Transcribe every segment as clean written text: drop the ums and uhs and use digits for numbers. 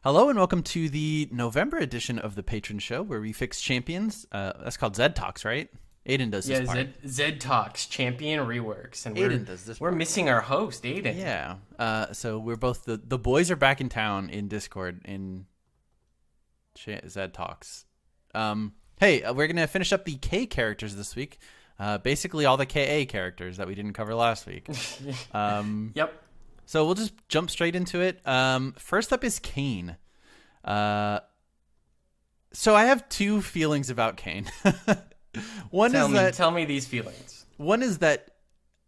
Hello and welcome to the November edition of the Patron Show, where we fix champions. That's called ZED Talks, right? Aiden does this part. Yeah, ZED Talks, champion reworks, and Aiden does this we're part. missing our host, Aiden. Yeah. So we're both the boys are back in town in Discord in ZED Talks. Hey, we're gonna finish up the K characters this week. Basically all the KA characters that we didn't cover last week. Yep. So we'll just jump straight into it. First up is Kayn. So I have two feelings about Kayn. Tell me these feelings. One is that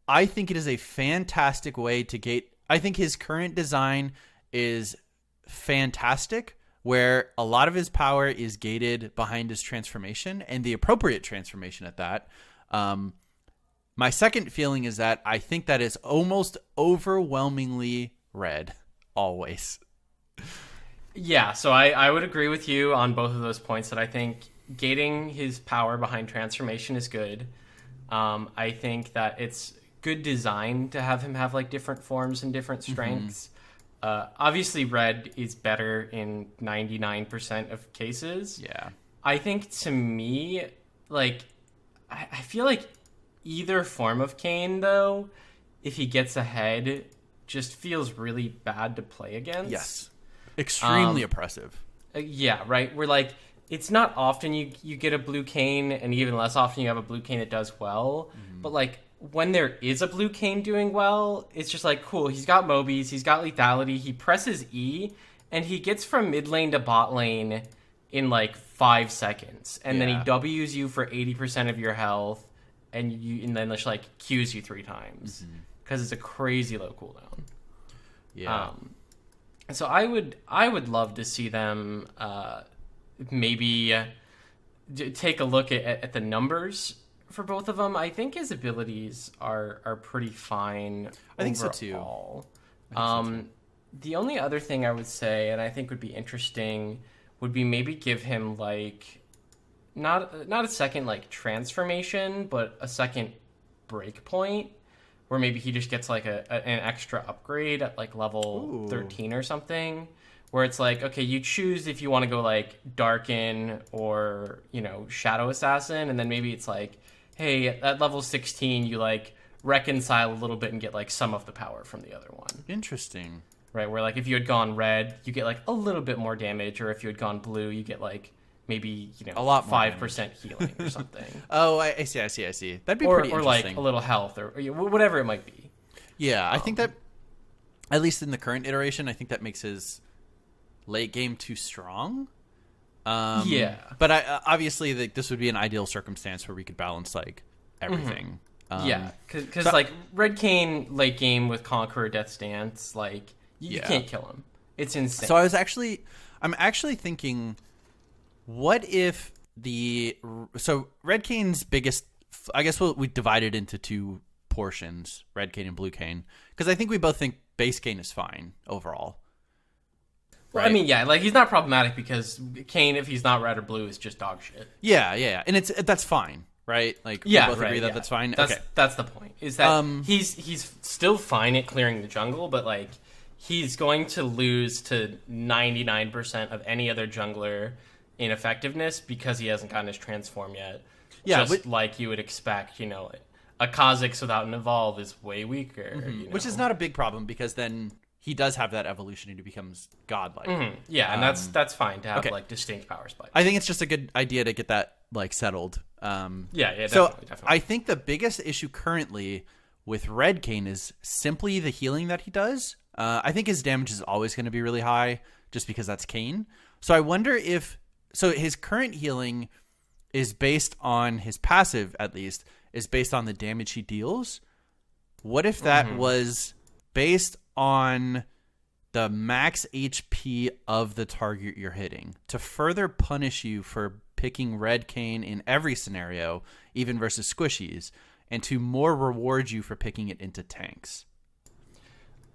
I think it is a fantastic way to gate. I think his current design is fantastic, where a lot of his power is gated behind his transformation and the appropriate transformation at that. My second feeling is that I think that is almost overwhelmingly red, always. Yeah, so I would agree with you on both of those points, that I think gating his power behind transformation is good. I think that it's good design to have him have like different forms and different strengths. Obviously, red is better in 99% of cases. Yeah. I think to me, like, I feel like either form of Kayn, though, if he gets ahead, just feels really bad to play against. Yes. Extremely oppressive. Yeah, right. We're like, it's not often you get a blue Kayn, and even less often you have a blue Kayn that does well. But like, when there is a blue Kayn doing well, it's just like, cool, he's got Mobies, he's got lethality, he presses E, and he gets from mid lane to bot lane in like 5 seconds. And then he Ws you for 80% of your health, and then just like Qs you 3 times. Because it's a crazy low cooldown. Yeah. So I would love to see them maybe take a look at the numbers for both of them. I think his abilities are pretty fine. I think overall. so too. The only other thing I would say, and I think would be interesting, would be maybe give him like not a second like transformation, but a second break point, where maybe he just gets like an extra upgrade at like level 13 or something, where it's like, okay, you choose if you want to go like Darken or, Shadow Assassin, and then maybe it's like, hey, at level 16 you like reconcile a little bit and get like some of the power from the other one. Interesting. Right, where like if you had gone red, you get like a little bit more damage, or if you had gone blue, you get like maybe a lot more 5% healing or something. Oh, I see. That'd be pretty interesting. Or like a little health, or whatever it might be. Yeah, I think that, at least in the current iteration, I think that makes his late game too strong. Yeah, but obviously this would be an ideal circumstance where we could balance like everything. Yeah, because like Red Kayn late game with Conqueror Death's Dance, like you can't kill him. It's insane. So I'm actually thinking, what if Red Kayn's biggest, I guess we divide it into two portions, Red Kayn and Blue Kayn, because I think we both think base Kayn is fine overall. Well, right? I mean, yeah, like he's not problematic, because Kayn, if he's not red or blue, is just dog shit. Yeah, and that's fine, right? Like we both agree that that's fine. That's the point. Is that he's still fine at clearing the jungle, but like he's going to lose to 99% of any other jungler in effectiveness because he hasn't gotten his transform yet. Yeah, like you would expect, a Kha'Zix without an evolve is way weaker. Which is not a big problem, because then he does have that evolution and he becomes godlike. Yeah, and that's fine to have like distinct power spikes. I think it's just a good idea to get that like settled. Definitely. I think the biggest issue currently with Red Kayn is simply the healing that he does. I think his damage is always going to be really high just because that's Kayn. So I wonder if his current healing is based on his passive, at least, is based on the damage he deals. What if that was based on the max HP of the target you're hitting, to further punish you for picking Red Kayn in every scenario, even versus squishies, and to more reward you for picking it into tanks?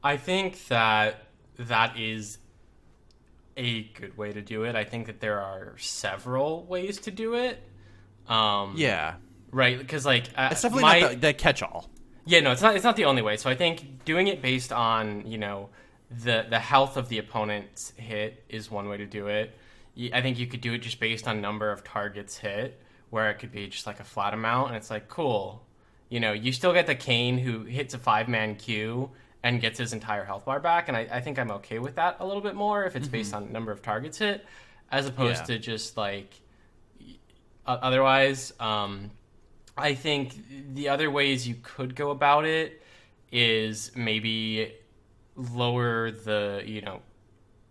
I think that is a good way to do it. I think that there are several ways to do it. Right, because like it's definitely not the catch-all. Yeah, no, it's not the only way. So I think doing it based on the health of the opponent's hit is one way to do it. I think you could do it just based on number of targets hit, where it could be just like a flat amount, and it's like, cool. You still get the Kayn who hits a 5-man Q and gets his entire health bar back, and I think I'm okay with that a little bit more if it's based on number of targets hit, as opposed to just like otherwise. I think the other ways you could go about it is maybe lower the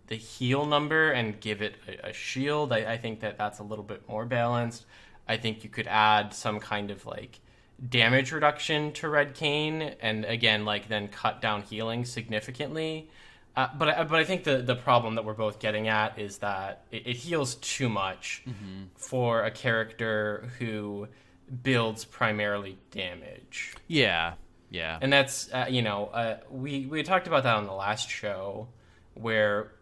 heal number and give it a shield. I think that's a little bit more balanced. I think you could add some kind of like damage reduction to Red Kayn, and again, like then cut down healing significantly. But I think the problem that we're both getting at is that it heals too much for a character who builds primarily damage. Yeah. And that's we talked about that on the last show, where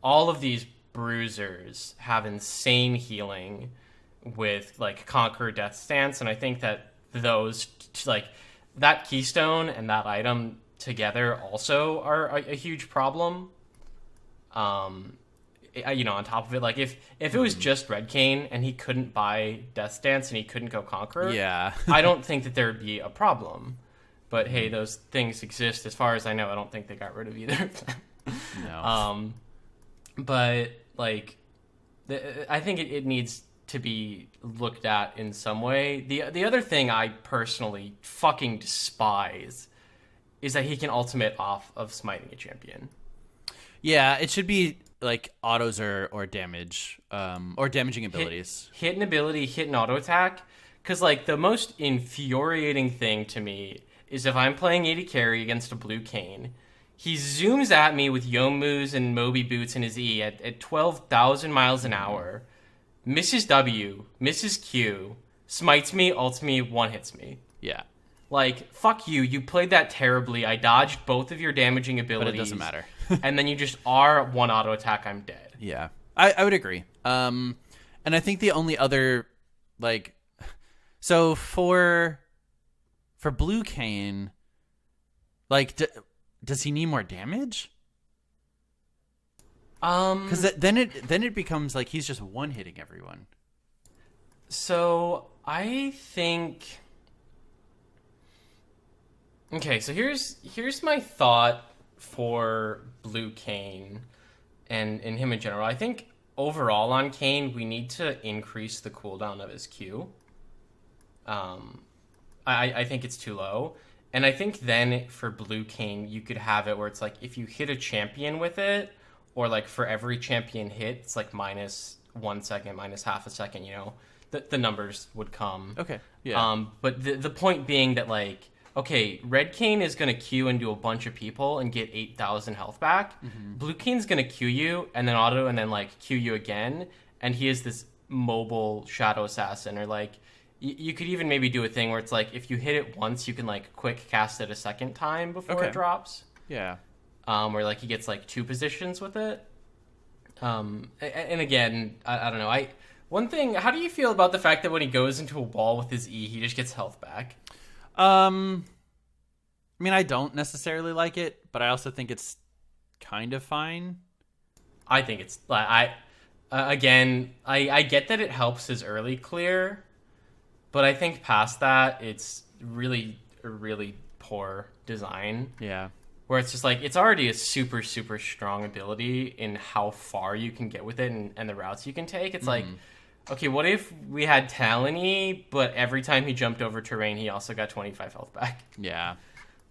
all of these bruisers have insane healing with like Conqueror Death Stance, and I think that those like that keystone and that item together also are a huge problem. On top of it, like if it was just Red Kayn and he couldn't buy Death Stance and he couldn't go Conqueror, I don't think that there would be a problem. But hey, those things exist. As far as I know, I don't think they got rid of either of them. No. But like, I think it needs to be looked at in some way. The other thing I personally fucking despise is that he can ultimate off of smiting a champion. Yeah, it should be like autos or damage, or damaging abilities. Hit an ability, hit an auto attack. Because like the most infuriating thing to me is if I'm playing AD carry against a blue Kayn, he zooms at me with Yomu's and Moby boots in his E at 12,000 miles an hour, misses W, misses Q, smites me, ults me, one-hits me. Yeah. Like, fuck you. You played that terribly. I dodged both of your damaging abilities. But it doesn't matter. And then you just are one auto attack, I'm dead. Yeah. I would agree. And I think the only other, like... So for blue Kayn, like, does he need more damage? Because then it becomes like he's just one-hitting everyone. So I think... Okay, so here's my thought for blue Kayn and him in general. I think overall on Kayn, we need to increase the cooldown of his Q. I think it's too low. And I think then for blue Kayn, you could have it where it's like if you hit a champion with it, or like for every champion hit, it's like minus 1 second, minus half a second, the numbers would come. Okay. Yeah. But the point being that like, okay, Red Kayn is going to Q into a bunch of people and get 8,000 health back. Mm-hmm. Blue Kayn's going to Q you and then auto and then like Q you again. And he is this mobile shadow assassin, or like, you could even maybe do a thing where it's like if you hit it once, you can like quick cast it a second time before it drops. Yeah. Where like he gets like 2 positions with it. And again, I don't know. One thing, how do you feel about the fact that when he goes into a wall with his E, he just gets health back? I mean, I don't necessarily like it, but I also think it's kind of fine. I think it's I get that it helps his early clear. But I think past that, it's really, really poor design. Yeah. Where it's just like, it's already a super, super strong ability in how far you can get with it and the routes you can take. It's like, okay, what if we had Talon-y, but every time he jumped over terrain, he also got 25 health back? Yeah.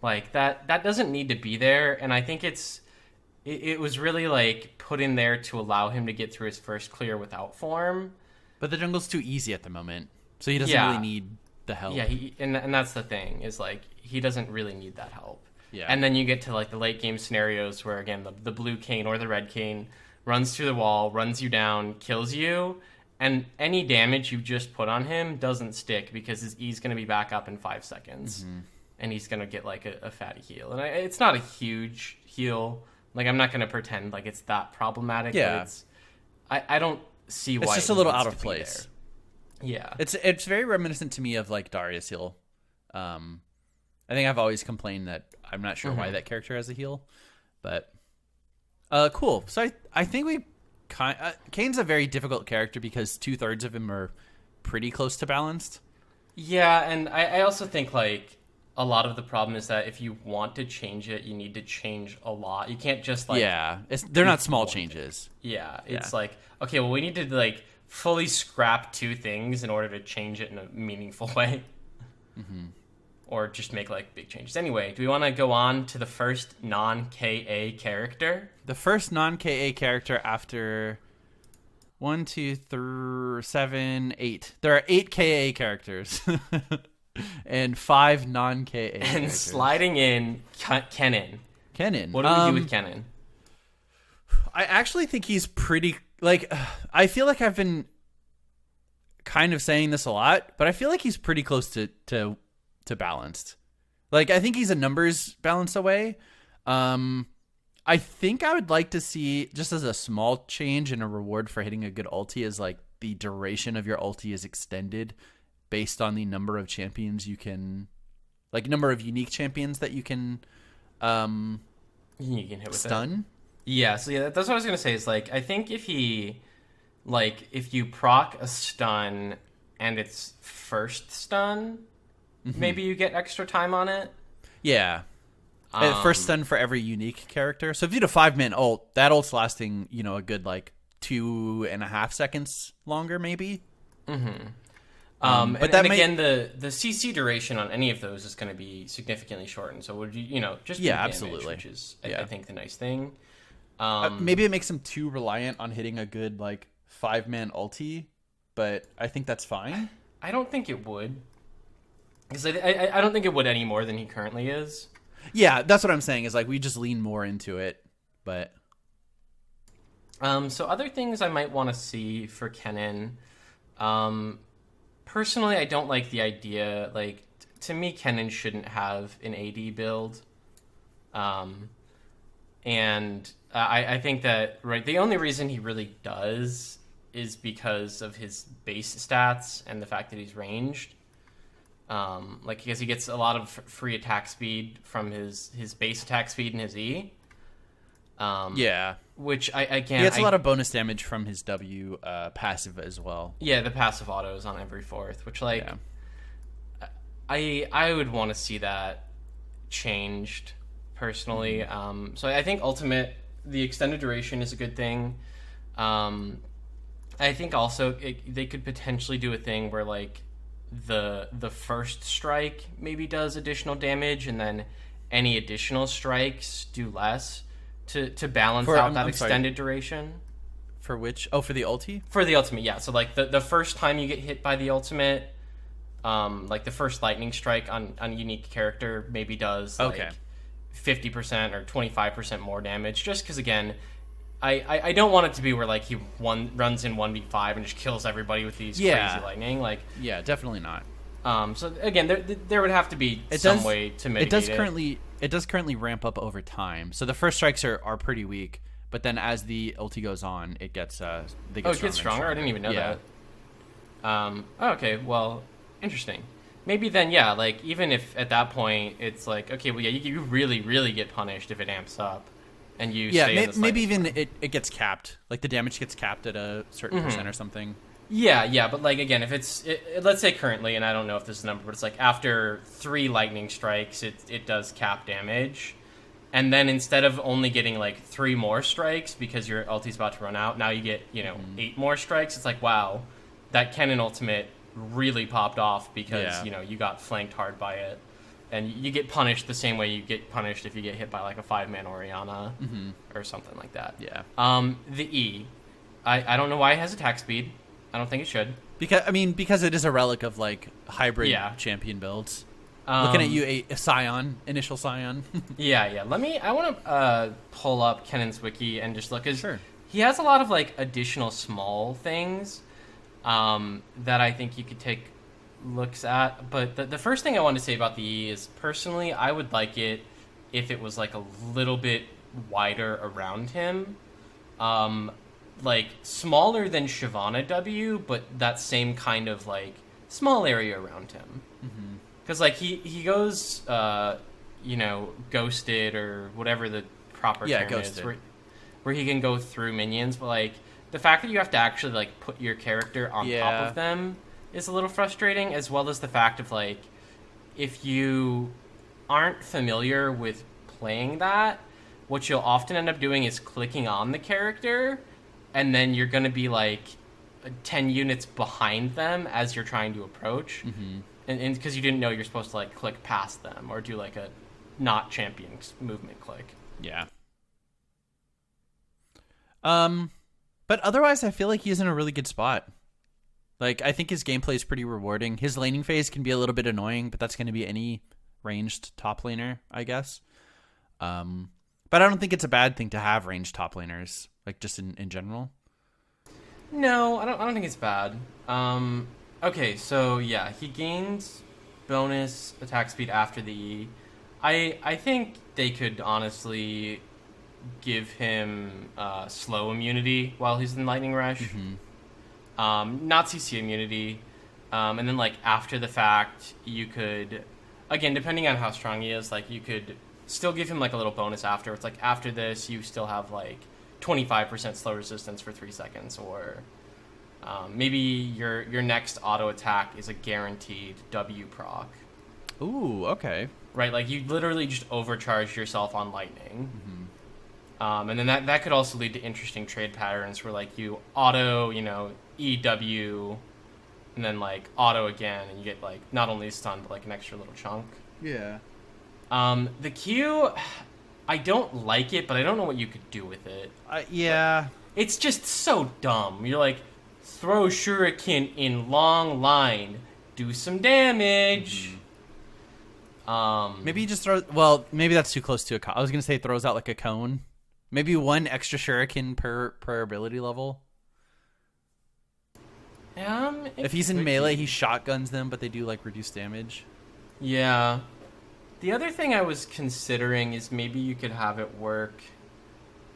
Like, that doesn't need to be there. And I think it was really, like, put in there to allow him to get through his first clear without form. But the jungle's too easy at the moment. So he doesn't really need the help. Yeah, and that's the thing, is like he doesn't really need that help. Yeah. And then you get to like the late game scenarios where again the blue Kayn or the red Kayn runs through the wall, runs you down, kills you, and any damage you just put on him doesn't stick because his E's going to be back up in 5 seconds. Mm-hmm. And he's going to get like a fatty heal. And it's not a huge heal. Like I'm not going to pretend like it's that problematic. Yeah. But I don't see why it's just a little out of place. Yeah, it's very reminiscent to me of like Darius heal. I think I've always complained that I'm not sure why that character has a heal, but Cool. So I think Kayn's a very difficult character because 2/3 of him are pretty close to balanced. Yeah, and I also think like a lot of the problem is that if you want to change it, you need to change a lot. You can't just like they're not small changes. It's like, okay, well, we need to like fully scrap 2 things in order to change it in a meaningful way. Or just make like big changes. Anyway, do we want to go on to the first non-KA character? The first non-KA character after 1, 2, 3, 7, 8. There are 8 KA characters and 5 non-KA. And characters. Sliding in, Kennen. Kennen. What do we do with Kennen? I actually think he's pretty. Like, I feel like I've been kind of saying this a lot, but I feel like he's pretty close to balanced. Like, I think he's a numbers balance away. I think I would like to see, just as a small change and a reward for hitting a good ulti, is like the duration of your ulti is extended based on the number of champions you can, like number of unique champions that you can hit with stun. Yeah, so yeah, that's what I was gonna say. Is like, I think if you proc a stun and it's first stun, maybe you get extra time on it. Yeah. First stun for every unique character. So if you do a 5-man ult, that ult's lasting, a good like 2.5 seconds longer, maybe. But then again, the CC duration on any of those is going to be significantly shortened. So would you just do absolutely, damage, which is I think the nice thing. Maybe it makes him too reliant on hitting a good like 5-man ulti, but I think that's fine. I don't think it would, because I don't think it would any more than he currently is. Yeah, that's what I'm saying. Is like we just lean more into it, but so other things I might want to see for Kennen. Personally, I don't like the idea. Like, to me, Kennen shouldn't have an AD build. And I think that, right, the only reason he really does is because of his base stats and the fact that he's ranged. Because he gets a lot of free attack speed from his base attack speed and his E. Which he gets a lot of bonus damage from his W passive as well. Yeah, the passive autos on every 4th, which I would want to see that changed personally. So I think ultimate, the extended duration is a good thing. I think also they could potentially do a thing where like the first strike maybe does additional damage, and then any additional strikes do less. To balance out that extended duration. For which? Oh, for the ulti? For the ultimate, yeah. So, like, the first time you get hit by the ultimate, like, the first lightning strike on a unique character maybe does, like, 50% or 25% more damage. Just because, again, I don't want it to be where, like, he runs in 1v5 and just kills everybody with these crazy lightning. Like, yeah, definitely not. So, again, there would have to be some way to mitigate it. It does currently ramp up over time. So the first strikes are pretty weak, but then as the ulti goes on, it gets it gets stronger? I didn't even know that. Okay, well, interesting. Maybe then, yeah, like, even if at that point it's like, okay, well, yeah, you really, really get punished if it amps up, and you stay in this, maybe even it gets capped. Like, the damage gets capped at a certain percent or something. Yeah, but like again, if let's say currently, and I don't know if this is a number, but it's like after 3 lightning strikes, it does cap damage, and then instead of only getting like 3 more strikes because your ulti's about to run out, now you get 8 more strikes. It's like, wow, that Kennen ultimate really popped off because you got flanked hard by it, and you get punished the same way you get punished if you get hit by like a 5-man Orianna or something like that. Yeah. The E, I don't know why it has attack speed. I don't think it should. Because it is a relic of like hybrid champion builds. Looking at you, a Scion, initial Scion. Yeah. I want to pull up Kennen's wiki and just look. Sure. He has a lot of like additional small things that I think you could take looks at. But the first thing I want to say about the E is, personally, I would like it if it was like a little bit wider around him. Like, smaller than Shyvana W, but that same kind of, like, small area around him. Because, like, he goes, ghosted, or whatever the proper term ghosted. is. where he can go through minions, but like the fact that you have to actually like put your character on top of them is a little frustrating, as well as the fact of like if you aren't familiar with playing that, what you'll often end up doing is clicking on the character, and then you're going to be like 10 units behind them as you're trying to approach. And because you didn't know you're supposed to like click past them or do like a not champion movement click. Yeah. But otherwise, I feel like he's in a really good spot. Like, I think his gameplay is pretty rewarding. His laning phase can be a little bit annoying, but that's going to be any ranged top laner, I guess. But I don't think it's a bad thing to have ranged top laners, like just in general. No, I don't think it's bad. Okay, so yeah, he gains bonus attack speed after the E. I think they could honestly give him slow immunity while he's in Lightning Rush. Not CC immunity. And then like after the fact, you could, again, depending on how strong he is, like you could still give him like a little bonus after. It's like after this, you still have like 25% slow resistance for 3 seconds, or maybe your next auto attack is a guaranteed W proc. Ooh, okay. Right, like you literally just overcharge yourself on lightning. And then that could also lead to interesting trade patterns where like you auto, EW, and then like auto again, and you get like not only stun but like an extra little chunk. Yeah. The Q, I don't like it, but I don't know what you could do with it. Yeah. It's just so dumb. You're like, throw shuriken in long line, do some damage. Maybe you just throw. Well, maybe that's too close to a. I was gonna say it throws out like a cone. Maybe one extra shuriken per ability level. If he's in melee, he shotguns them, but they do like reduce damage. Yeah. The other thing I was considering is maybe you could have it work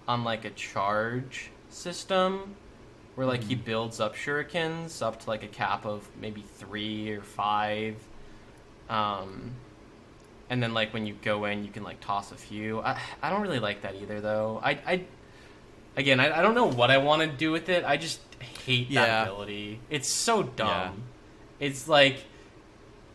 on like a charge system, where like he builds up shurikens up to like a cap of maybe 3 or 5. And then like when you go in, you can like toss a few. I don't really like that either though. I don't know what I want to do with it. I just hate that ability. It's so dumb. Yeah. It's like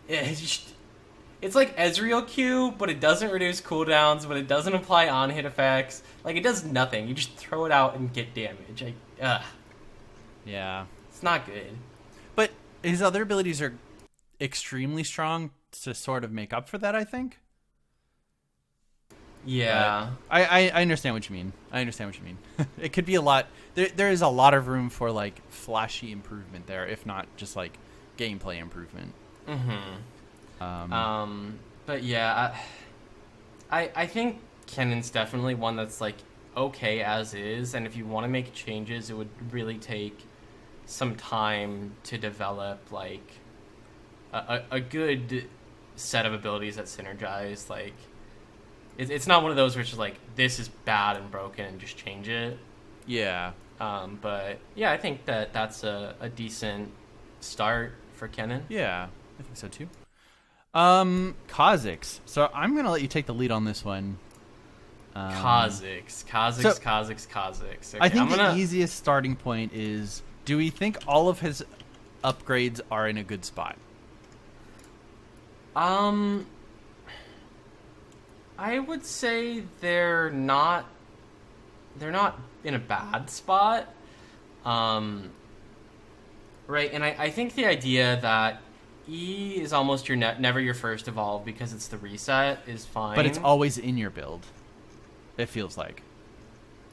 it's like Ezreal Q, but it doesn't reduce cooldowns, but it doesn't apply on hit effects. Like it does nothing. You just throw it out and get damage. Yeah. It's not good. But his other abilities are extremely strong to sort of make up for that, I think. Yeah. I understand what you mean. It could be a lot. There is a lot of room for like flashy improvement there, if not just like gameplay improvement. But yeah, I think Kennen's definitely one that's like okay as is, and if you want to make changes, it would really take some time to develop like a good set of abilities that synergize. Like it's not one of those where it's just like this is bad and broken and just change it. Yeah. But yeah, I think that's a decent start for Kennen. Yeah, I think so too. Kha'Zix. So I'm gonna let you take the lead on this one. Kha'Zix. Okay, I think the easiest starting point is: do we think all of his upgrades are in a good spot? I would say they're not in a bad spot. Right, and I think the idea that E is almost your never your first evolve because it's the reset is fine. But it's always in your build. It feels like.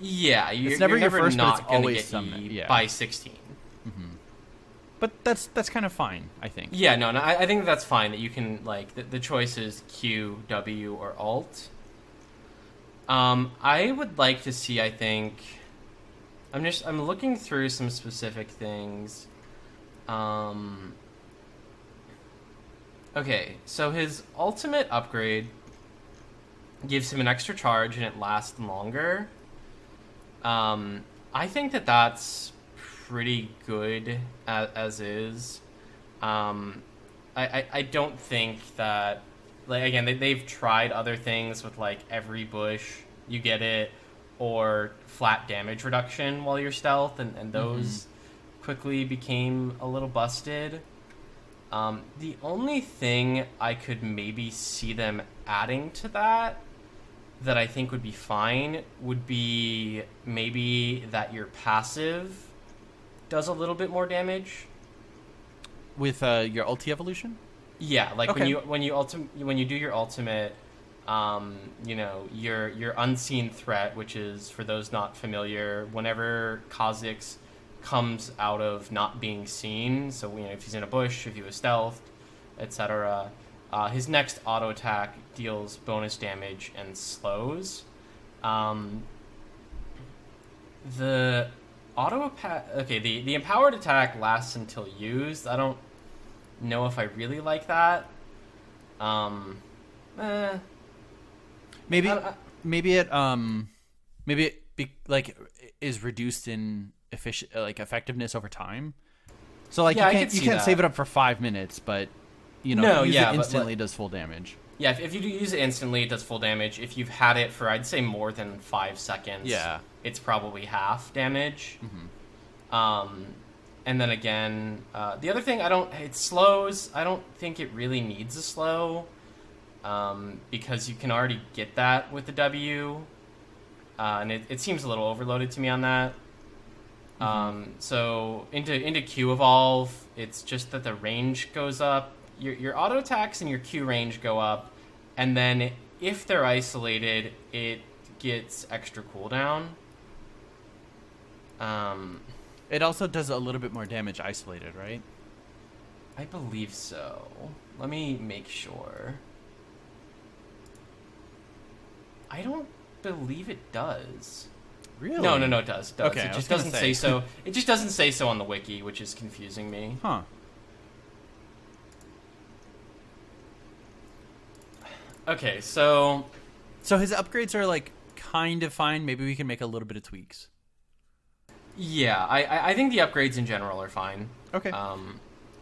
Yeah, it's never your first, not but it's always get E by 16. But that's kind of fine, I think. Yeah, no, I think that's fine that you can like the choice is Q, W, or Alt. I would like to see. I think I'm looking through some specific things. Okay, so his ultimate upgrade gives him an extra charge and it lasts longer. I think that's pretty good as is. I don't think that, like, again, they've tried other things with like every bush you get it, or flat damage reduction while you're stealth, and those quickly became a little busted. The only thing I could maybe see them adding to that I think would be fine would be maybe that your passive does a little bit more damage with your ulti evolution. Yeah, like Okay. when you do your ultimate, your unseen threat, which is, for those not familiar, whenever Kha'Zix comes out of not being seen, so if he's in a bush, if he was stealthed, etc., his next auto attack deals bonus damage and slows. The the empowered attack lasts until used. I don't know if I really like that. Maybe I- maybe it is reduced in effectiveness over time. So Yeah, I you could see can't that. save it up for 5 minutes, but No, use yeah, it but, instantly, it does full damage. Yeah, if you do use it instantly, it does full damage. If you've had it for, I'd say, more than 5 seconds, Yeah. it's probably half damage. And then again, the other thing, it slows. I don't think it really needs a slow, because you can already get that with the W, and it seems a little overloaded to me on that. So into Q evolve, it's just that the range goes up. Your auto attacks and your Q range go up, and then if they're isolated, it gets extra cooldown. It also does a little bit more damage isolated, right? I believe so. Let me make sure. I don't believe it does. Really? No, it does. It does. Okay, It I was just gonna doesn't say. say so. It just doesn't say so on the wiki, which is confusing me. Huh. Okay, so So his upgrades are kind of fine. Maybe we can make a little bit of tweaks. yeah, I think the upgrades in general are fine. Okay.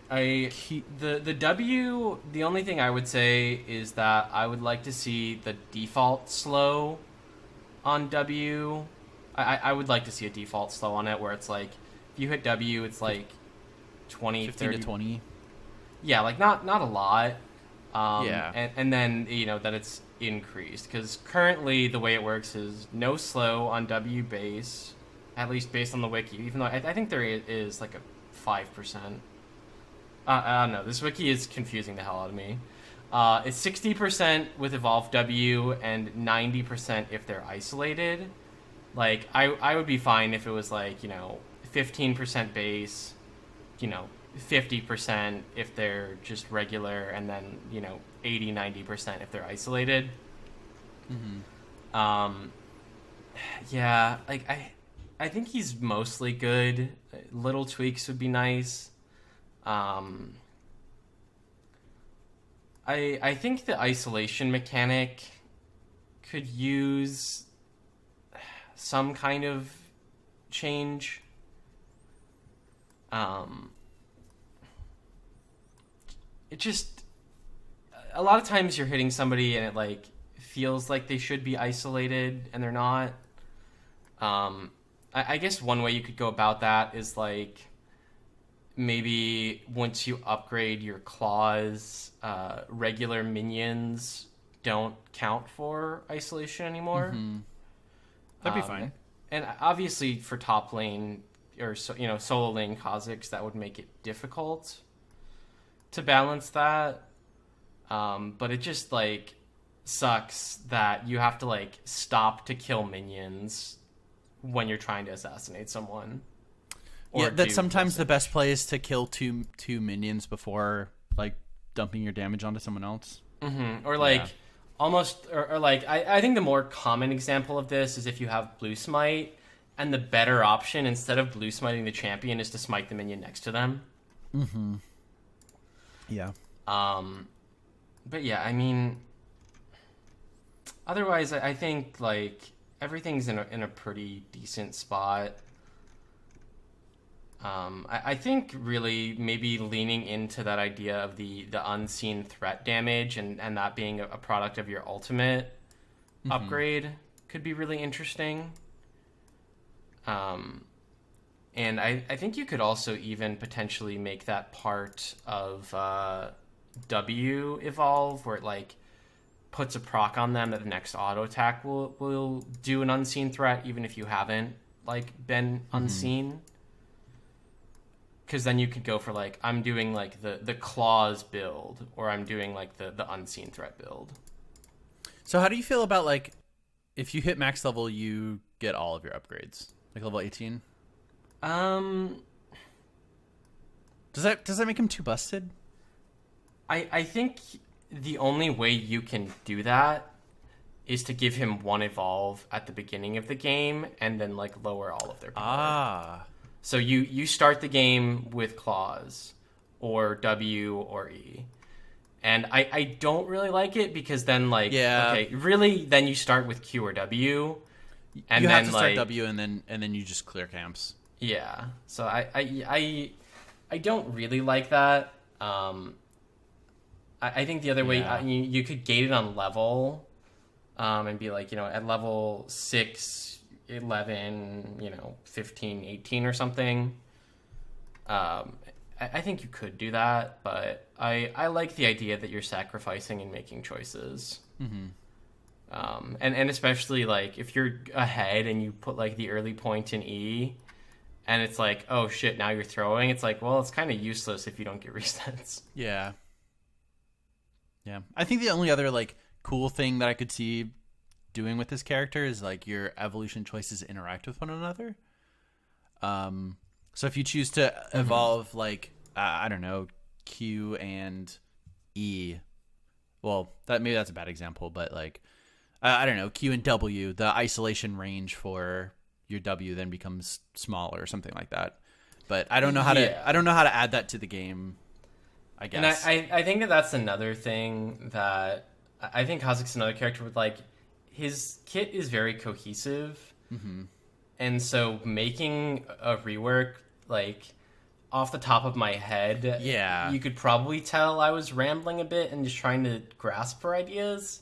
The W, the only thing I would say is that I would like to see the default slow on W. I would like to see a default slow on it where it's like, if you hit W, it's like 20, 15 30. to 20. Yeah, not a lot. Yeah. And then, that it's increased. Because currently the way it works is no slow on W base, at least based on the wiki, even though I think there is like a 5%. I don't know. This wiki is confusing the hell out of me. It's 60% with Evolve W and 90% if they're isolated. Like, I would be fine if it was 15% base, 50% if they're just regular, and then, 80-90% if they're isolated. Yeah, I think he's mostly good. Little tweaks would be nice. I think the isolation mechanic could use some kind of change. It just, a lot of times you're hitting somebody and it feels like they should be isolated and they're not. I guess one way you could go about that is maybe once you upgrade your claws, regular minions don't count for isolation anymore. That'd be fine. And obviously for top lane or solo lane Kha'Zix, that would make it difficult to balance that. But it just sucks that you have to stop to kill minions when you're trying to assassinate someone. Yeah, that's sometimes the best play is to kill two minions before dumping your damage onto someone else. Or Yeah. almost, or I think the more common example of this is if you have blue smite, and the better option instead of blue smiting the champion is to smite the minion next to them. Yeah. But yeah, I mean, otherwise I think everything's in a pretty decent spot. I think really maybe leaning into that idea of the unseen threat damage and that being a product of your ultimate upgrade could be really interesting. And I think you could also even potentially make that part of W evolve, where it like puts a proc on them that the next auto attack will do an unseen threat, even if you haven't like been unseen. Because then you could go for like, I'm doing like the claws build, or I'm doing like the unseen threat build. So how do you feel about like if you hit max level, you get all of your upgrades, like level 18? Does that make him too busted? I think the only way you can do that is to give him one evolve at the beginning of the game and then like lower all of their power. So you start the game with claws or W or E. And I don't really like it because then like okay, really then you start with Q or W and you then have to start like W and then you just clear camps. Yeah. So I don't really like that. I think the other way you could gate it on level, and be like, at level 6, 11, 15, 18 or something. I think you could do that, but I like the idea that you're sacrificing and making choices. And especially like if you're ahead and you put like the early point in E, and it's like, oh shit, now you're throwing. It's like, well, it's kind of useless if you don't get resets. Yeah. I think the only other like cool thing that I could see doing with this character is like your evolution choices interact with one another. So if you choose to evolve like I don't know, Q and E, well, maybe that's a bad example, but like I don't know, Q and W, the isolation range for your W then becomes smaller or something like that. But I don't know how to add that to the game, I guess. And I think that's another thing that I think Kha'Zix is another character with like his kit is very cohesive. And so making a rework like off the top of my head, you could probably tell I was rambling a bit and just trying to grasp for ideas.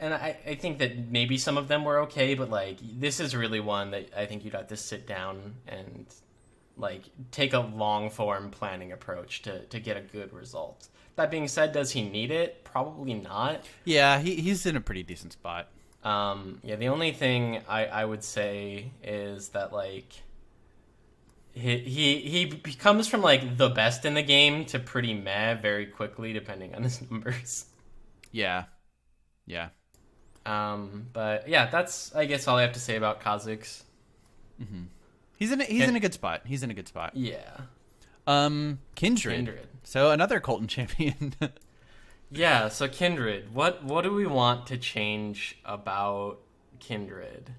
And I think that maybe some of them were okay, but like this is really one that I think you'd have to sit down and like take a long form planning approach to get a good result. That being said, does he need it? Probably not. Yeah, he's in a pretty decent spot. The only thing I would say is that like he becomes from like the best in the game to pretty meh very quickly depending on his numbers. Yeah. But yeah, that's I guess all I have to say about Kha'Zix. He's in a good spot. Yeah. Kindred. So another Colton champion. Yeah, so Kindred. What do we want to change about Kindred?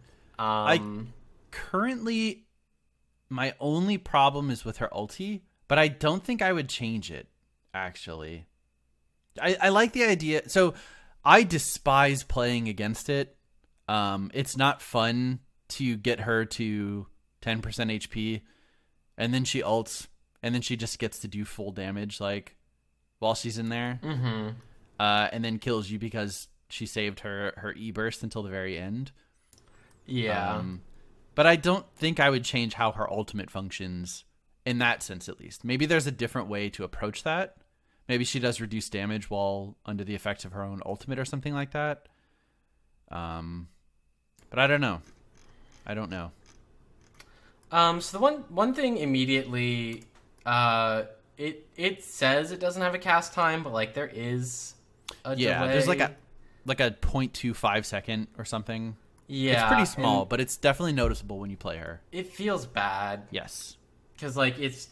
Currently my only problem is with her ulti, but I don't think I would change it, actually. I like the idea. So I despise playing against it. It's not fun to get her to 10% HP, and then she ults, and then she just gets to do full damage, like, while she's in there. And then kills you because she saved her E-burst until the very end. Yeah. But I don't think I would change how her ultimate functions in that sense, at least. Maybe there's a different way to approach that. Maybe she does reduce damage while under the effects of her own ultimate or something like that. But I don't know. So the one thing immediately, it says it doesn't have a cast time, but like there is a delay. There's like a 0.25 second or something. Yeah, it's pretty small, but it's definitely noticeable when you play her. It feels bad. Yes, because like it's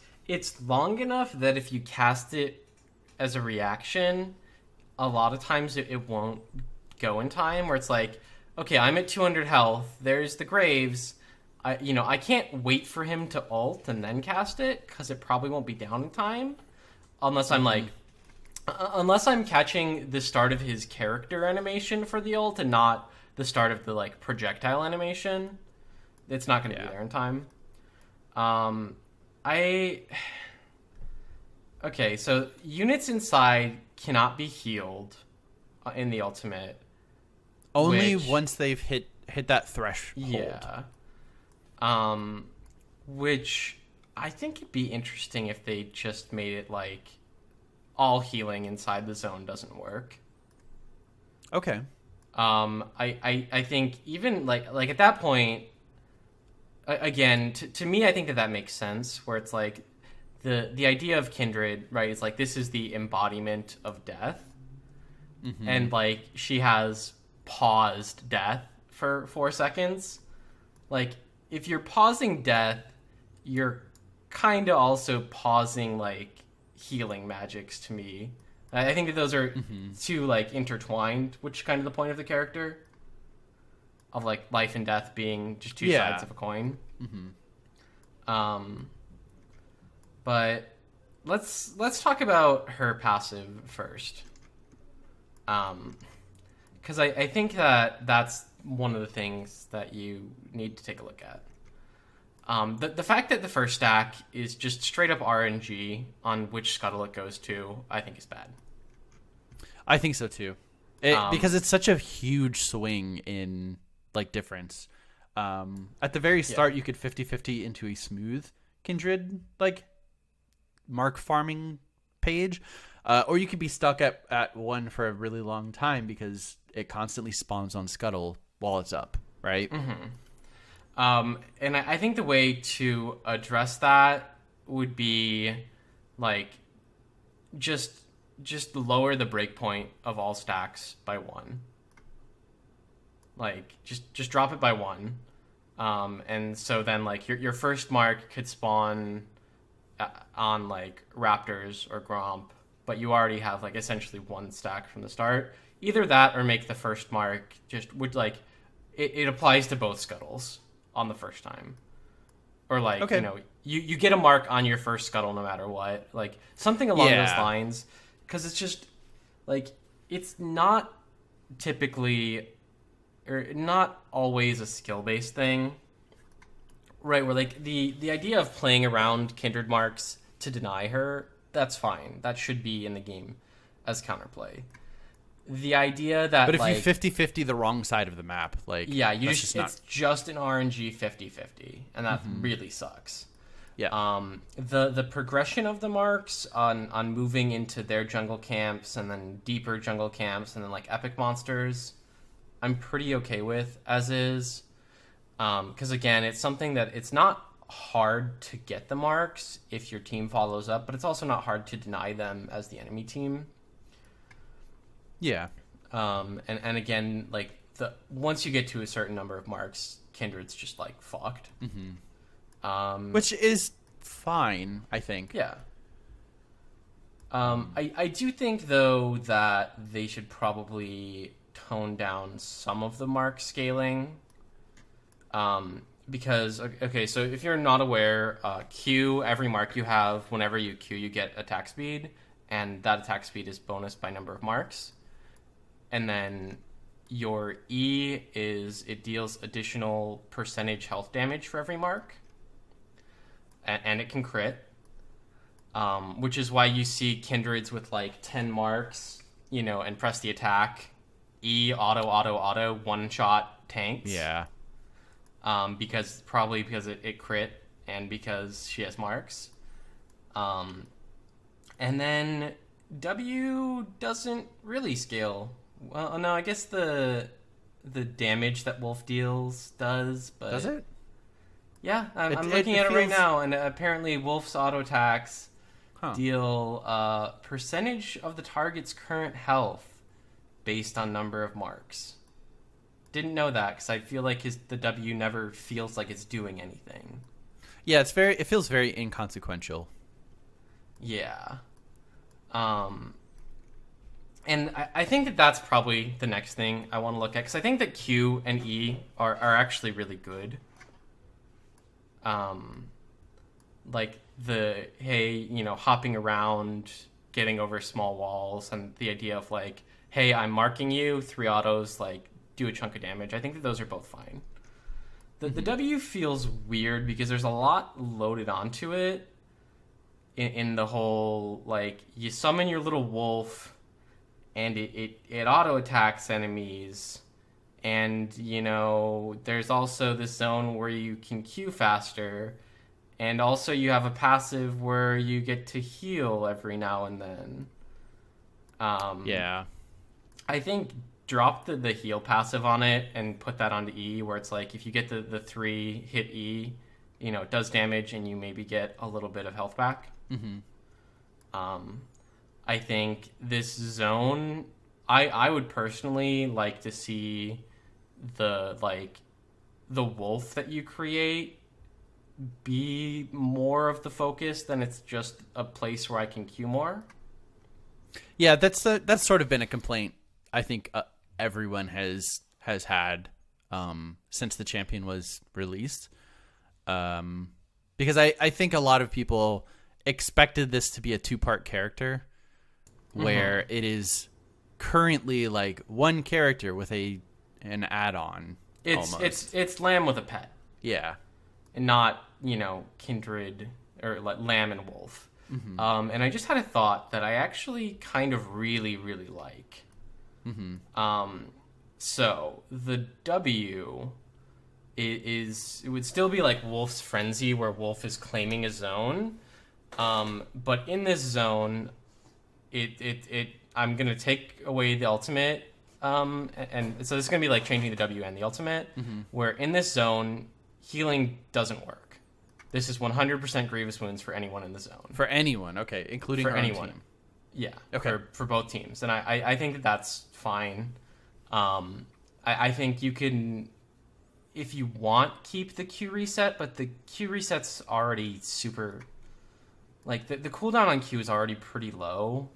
long enough that if you cast it as a reaction, a lot of times it won't go in time. Where it's like, okay, I'm at 200 health. There's the Graves. I can't wait for him to ult and then cast it because it probably won't be down in time, unless I'm like, unless I'm catching the start of his character animation for the ult and not the start of the like projectile animation. It's not going to be there in time. Okay, so units inside cannot be healed in the ultimate. Only once they've hit that threshold. Yeah. Which I think it'd be interesting if they just made it like all healing inside the zone doesn't work. Okay. I think even like at that point, again, to me, I think that makes sense. Where it's like the idea of Kindred, right? Is like this is the embodiment of death, and like she has paused death for 4 seconds. Like if you're pausing death, you're kind of also pausing like healing magics to me. I think that those are too like intertwined, which is kind of the point of the character of like life and death being just two sides of a coin. But let's talk about her passive first, because I think that's one of the things that you need to take a look at. The fact that the first stack is just straight up RNG on which scuttle it goes to, I think is bad. I think so too. Because it's such a huge swing in like difference. At the very start, you could 50-50 into a smooth Kindred like mark farming page, or you could be stuck at one for a really long time because it constantly spawns on scuttle while it's up, right? And I think the way to address that would be like just lower the breakpoint of all stacks by 1. Like just drop it by 1. And so then like your first mark could spawn on like Raptors or Gromp, but you already have like essentially 1 stack from the start. Either that or make the first mark just would like it applies to both scuttles on the first time, or like you know you get a mark on your first scuttle no matter what, like something along those lines, because it's just like it's not typically or not always a skill based thing, right? Where like the idea of playing around Kindred marks to deny her, that's fine, that should be in the game as counterplay. The idea that, but if like, you 50-50 the wrong side of the map, like it's just an RNG 50-50, and that really sucks. The progression of the marks on moving into their jungle camps and then deeper jungle camps and then like epic monsters, I'm pretty okay with as is, because again, it's something that it's not hard to get the marks if your team follows up, but it's also not hard to deny them as the enemy team. Yeah. And again, like once you get to a certain number of marks, Kindred's just like fucked. Which is fine, I think. Yeah. I do think though that they should probably tone down some of the mark scaling. Because okay, so if you're not aware, Q, every mark you have, whenever you Q, you get attack speed, and that attack speed is bonused by number of marks. And then your E is it deals additional percentage health damage for every mark. And it can crit. Which is why you see Kindreds with like 10 marks, you know, and press the attack. E, auto, one-shot tanks. Yeah. Because it crit and because she has marks. And then W doesn't really scale. Well, no, I guess the damage that Wolf deals does, but... Does it? Yeah, I'm looking at it right now, and apparently Wolf's auto attacks deal percentage of the target's current health based on number of marks. Didn't know that, because I feel like the W never feels like it's doing anything. Yeah, it feels very inconsequential. Yeah. And I think that that's probably the next thing I want to look at, because I think that Q and E are actually really good. Like hopping around, getting over small walls, and the idea of like, hey, I'm marking you, 3 autos, like, do a chunk of damage. I think that those are both fine. The W feels weird because there's a lot loaded onto it in the whole, like, you summon your little wolf, and it auto attacks enemies, And, there's also this zone where you can Q faster. And also you have a passive where you get to heal every now and then. Yeah. I think drop the heal passive on it and put that onto E, where it's like if you get the 3 hit E, it does damage and you maybe get a little bit of health back. I think this zone, I would personally like to see the wolf that you create be more of the focus than it's just a place where I can queue more. Yeah, that's sort of been a complaint I think everyone has had since the champion was released. Because I think a lot of people expected this to be a 2-part character where it is currently like one character with an add-on. It's lamb with a pet. Yeah. And not, kindred or like lamb and wolf. And I just had a thought that I actually kind of really, really like. So the W it would still be like Wolf's Frenzy, where Wolf is claiming a zone. But in this zone, I'm gonna take away the ultimate. And so this is gonna be like changing the W and the ultimate, where in this zone, healing doesn't work. This is 100% grievous wounds for anyone in the zone. For anyone, okay, including for anyone. Team. Yeah, okay, for both teams, and I think that's fine. I think you can, if you want, keep the Q reset, but the Q reset's already super. Like the cooldown on Q is already pretty low,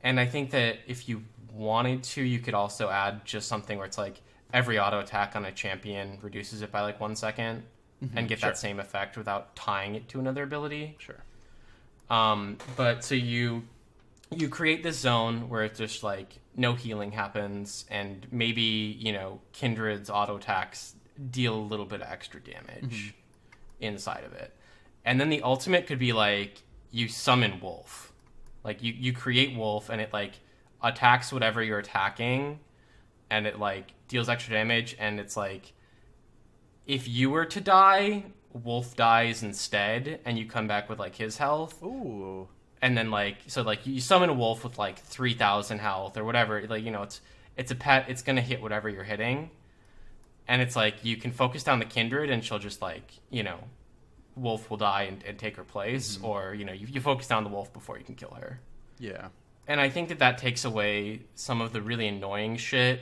and I think that if you wanted to, you could also add just something where it's like every auto attack on a champion reduces it by like 1 second. And get that same effect without tying it to another ability. Sure. But so you create this zone where it's just like no healing happens, and maybe Kindred's auto attacks deal a little bit of extra damage inside of it, and then the ultimate could be like you summon Wolf, like you create Wolf and it like attacks whatever you're attacking, and it like deals extra damage, and it's like, if you were to die, Wolf dies instead, and you come back with like his health. Ooh. And then like you summon a wolf with like 3,000 health or whatever. Like it's a pet. It's gonna hit whatever you're hitting, and it's like you can focus down the Kindred, and she'll just like Wolf will die and take her place, or you focus down the wolf before you can kill her. Yeah. And I think that takes away some of the really annoying shit,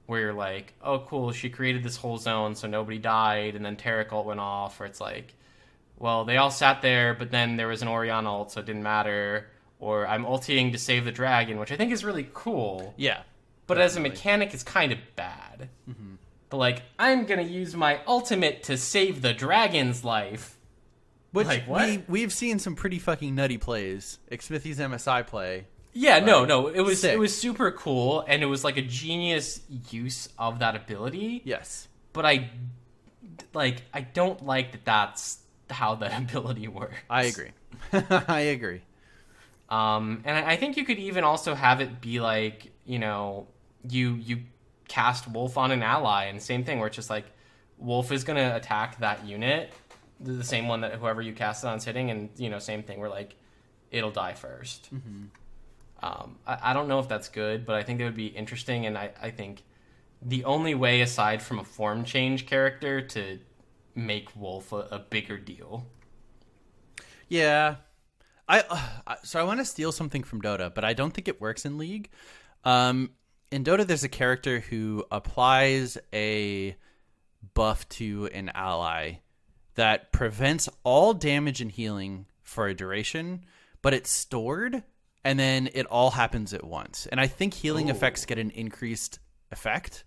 where you're like, oh, cool, she created this whole zone so nobody died, and then Taric ult went off, or it's like, well, they all sat there, but then there was an Orianna ult, so it didn't matter, or I'm ulting to save the dragon, which I think is really cool. Yeah. But definitely. As a mechanic, it's kind of bad. But like, I'm going to use my ultimate to save the dragon's life. Which, like, what? We've seen some pretty fucking nutty plays. Xmithy's MSI play. Yeah, no, it was super cool, and it was like a genius use of that ability. Yes, but I don't like that. That's how that ability works. I agree. I agree. And I think you could even also have it be like you cast Wolf on an ally, and same thing where it's just like Wolf is gonna attack that unit, the same one that whoever you cast it on's hitting, and same thing where like it'll die first. I don't know if that's good, but I think it would be interesting, and I think the only way aside from a form change character to make Wolf a bigger deal. Yeah. So I want to steal something from Dota, but I don't think it works in League. In Dota, there's a character who applies a buff to an ally that prevents all damage and healing for a duration, but it's stored, and then it all happens at once. And I think healing effects get an increased effect.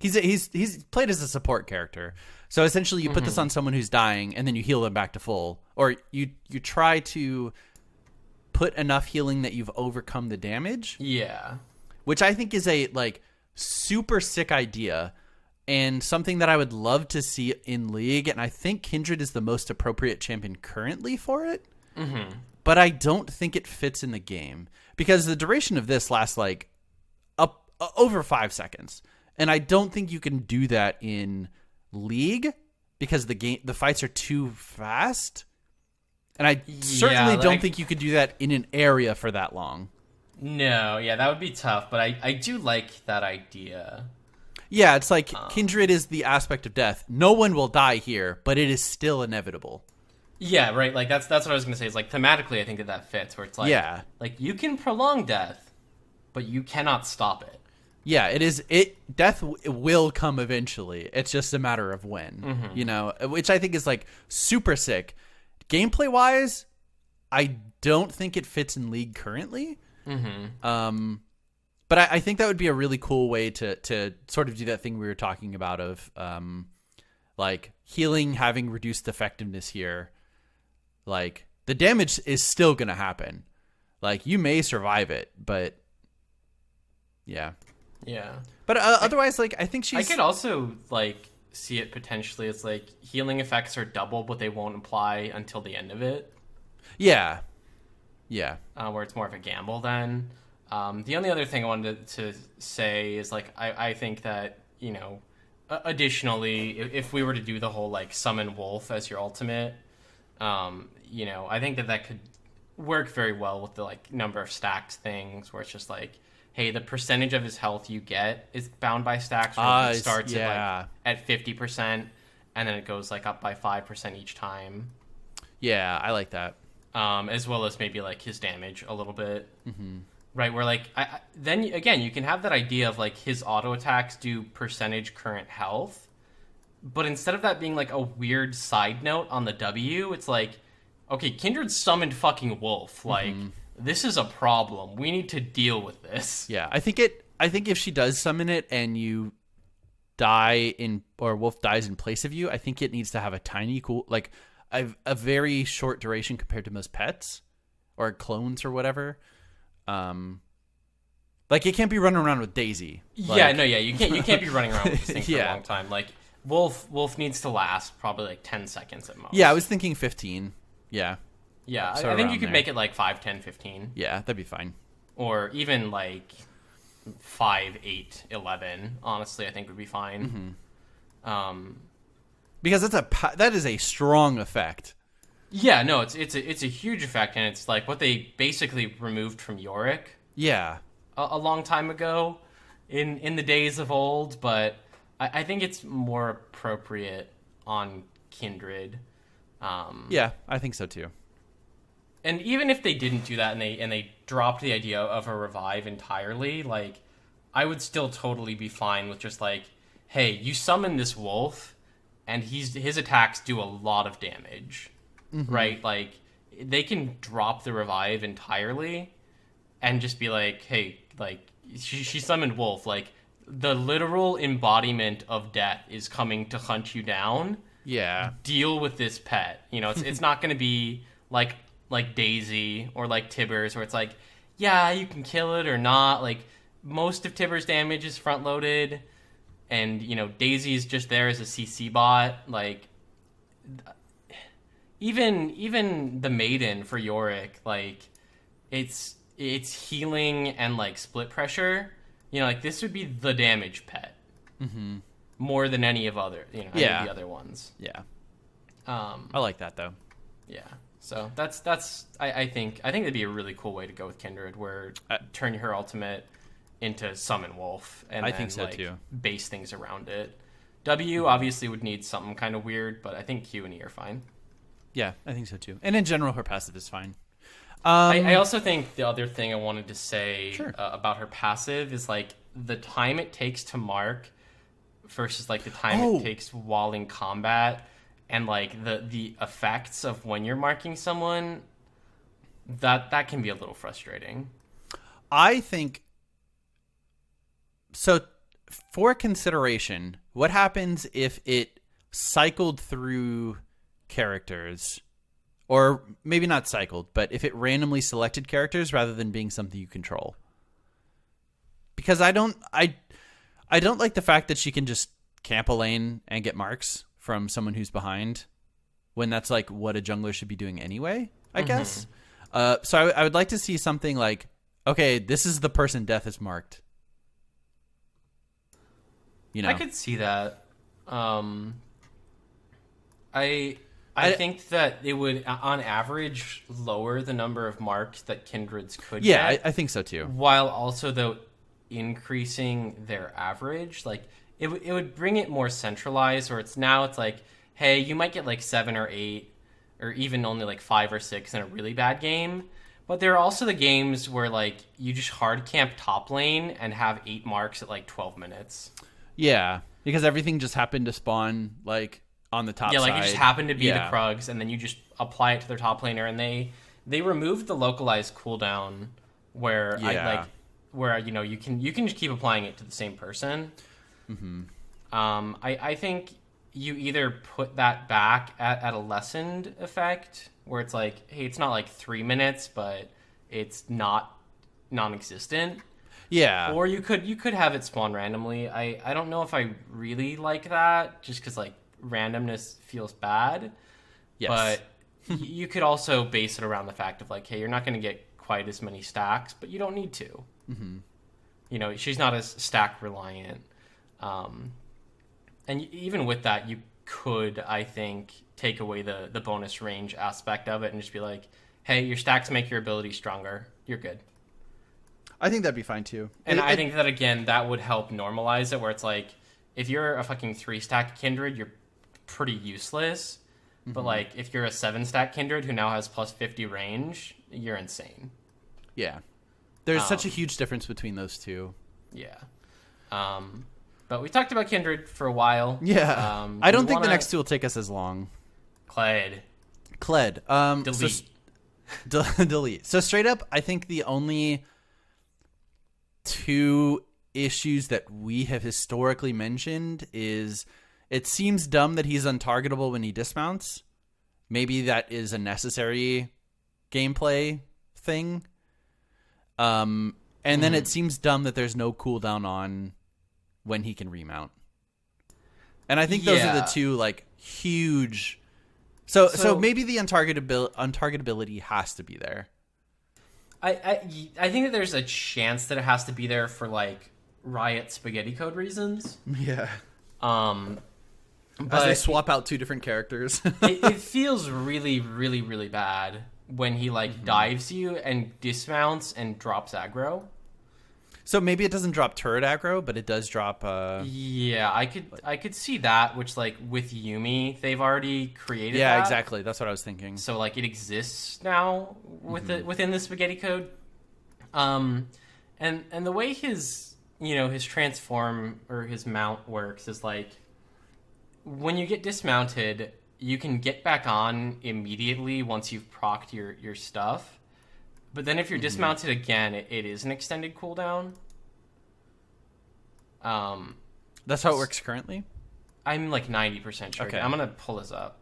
He's played as a support character. So essentially you put this on someone who's dying, and then you heal them back to full. Or you try to put enough healing that you've overcome the damage. Yeah. Which I think is a super sick idea, and something that I would love to see in League. And I think Kindred is the most appropriate champion currently for it. But I don't think it fits in the game, because the duration of this lasts over 5 seconds. And I don't think you can do that in League because the fights are too fast. And I certainly don't think you could do that in an area for that long. No, yeah, that would be tough, but I do like that idea. Yeah, it's like Kindred is the aspect of death. No one will die here, but it is still inevitable. Yeah, right. Like that's what I was gonna say. Is like thematically, I think that fits. Where it's like, like you can prolong death, but you cannot stop it. Yeah, it is. Death will come eventually. It's just a matter of when. You know, which I think is like super sick. Gameplay wise, I don't think it fits in League currently. But I think that would be a really cool way to sort of do that thing we were talking about of like healing having reduced effectiveness here. Like the damage is still going to happen. Like you may survive it, but yeah. But otherwise, like I think she's. I could also like see it potentially as like healing effects are double, but they won't apply until the end of it. Yeah. Where it's more of a gamble then. The only other thing I wanted to say is like I think that, you know, additionally, if we were to do the whole like summon wolf as your ultimate, you know, I think that could work very well with the like number of stacked things where it's just like, hey, the percentage of his health you get is bound by stacks. Where it starts at 50% and then it goes like up by 5% each time. Yeah, I like that. As well as maybe like his damage a little bit. Right, where like then again you can have that idea of like his auto attacks do percentage current health, but instead of that being like a weird side note on the W, it's like, okay, Kindred summoned fucking wolf. Like this is a problem. We need to deal with this. Yeah, I think if she does summon it and you die or wolf dies in place of you, I think it needs to have a tiny like a very short duration compared to most pets or clones or whatever. Like it can't be running around with Daisy. Like, you can't be running around with this thing for a long time. Like Wolf needs to last probably like 10 seconds at most. Yeah, I was thinking 15. Yeah. Yeah, I think you could make it like 5, 10, 15. Yeah, that'd be fine. Or even like 5, 8, 11. Honestly, I think would be fine. Because that is a strong effect. Yeah, no, it's a huge effect, and it's like what they basically removed from Yorick. Yeah, a long time ago, in the days of old. But I think it's more appropriate on Kindred. Yeah, I think so too. And even if they didn't do that, and they dropped the idea of a revive entirely, like I would still totally be fine with just like, hey, you summon this wolf, and his attacks do a lot of damage. Right, like they can drop the revive entirely and just be like, hey, like she summoned wolf, like the literal embodiment of death is coming to hunt you down. Yeah, deal with this pet. You know, it's not going to be like Daisy or like Tibbers where it's like, yeah, you can kill it or not. Like most of Tibbers' damage is front loaded, and you know Daisy is just there as a CC bot. Like even the maiden for Yorick, like it's healing and like split pressure. You know, like this would be the damage pet more than any of the other ones. Yeah. I like that though. Yeah. So that's I think that'd be a really cool way to go with Kindred, where turn her ultimate into summon wolf and I think so too. Base things around it. W obviously would need something kind of weird, but I think Q and E are fine. Yeah, I think so too. And in general, her passive is fine. I also think the other thing I wanted to say about her passive is like the time it takes to mark versus like the time it takes while in combat, and like the effects of when you're marking someone. That can be a little frustrating. I think so. For consideration, what happens if it cycled through characters, or maybe not cycled, but if it randomly selected characters rather than being something you control? Because I don't like the fact that she can just camp a lane and get marks from someone who's behind, when that's like what a jungler should be doing anyway, I guess. So I would like to see something like, okay, this is the person death is marked. You know, I could see that. I think that it would, on average, lower the number of marks that Kindreds could get. I think so too. While also, though, increasing their average. Like, it would bring it more centralized, where it's like, hey, you might get like 7 or 8, or even only like 5 or 6 in a really bad game. But there are also the games where, like, you just hard camp top lane and have 8 marks at like 12 minutes. Yeah, because everything just happened to spawn, like, on the top side. Yeah, like, it just happened to be the Krugs, and then you just apply it to their top laner, and they removed the localized cooldown where you know, you can just keep applying it to the same person. Mm-hmm. I think you either put that back at a lessened effect, where it's like, hey, it's not like 3 minutes, but it's not non-existent. Yeah. Or you could have it spawn randomly. I don't know if I really like that, just because, like, randomness feels bad. Yes. But you could also base it around the fact of, like, hey, you're not going to get quite as many stacks, but you don't need to. Mm-hmm. You know, she's not as stack reliant. And even with that, you could, I think, take away the bonus range aspect of it and just be like, hey, your stacks make your ability stronger. You're good. I think that'd be fine too. And I think that, again, that would help normalize it, where it's like, if you're a fucking 3-stack Kindred, you're pretty useless. Mm-hmm. But, like, if you're a 7-stack Kindred who now has plus 50 range, you're insane. Yeah. There's such a huge difference between those two. Yeah. But we talked about Kindred for a while. Yeah. I don't think the next two will take us as long. Kled. Delete. Delete. So straight up, I think the only 2 issues that we have historically mentioned is it seems dumb that he's untargetable when he dismounts. Maybe that is a necessary gameplay thing. And then it seems dumb that there's no cooldown on when he can remount. And I think those are the 2, like, huge. So maybe the untargetability has to be there. I think that there's a chance that it has to be there for, like, Riot spaghetti code reasons. Yeah. But as they swap out 2 different characters. it feels really, really, really bad when he, like, dives you and dismounts and drops aggro. So maybe it doesn't drop turret aggro, but it does drop. Yeah, I could see that. Which, like, with Yuumi, they've already created. Yeah, that. Exactly. That's what I was thinking. So, like, it exists now within the spaghetti code. And the way his transform or his mount works is, like, when you get dismounted, you can get back on immediately once you've procced your stuff. But then if you're dismounted again, it is an extended cooldown. That's how it works currently? I'm like 90% sure. Okay. I'm going to pull this up.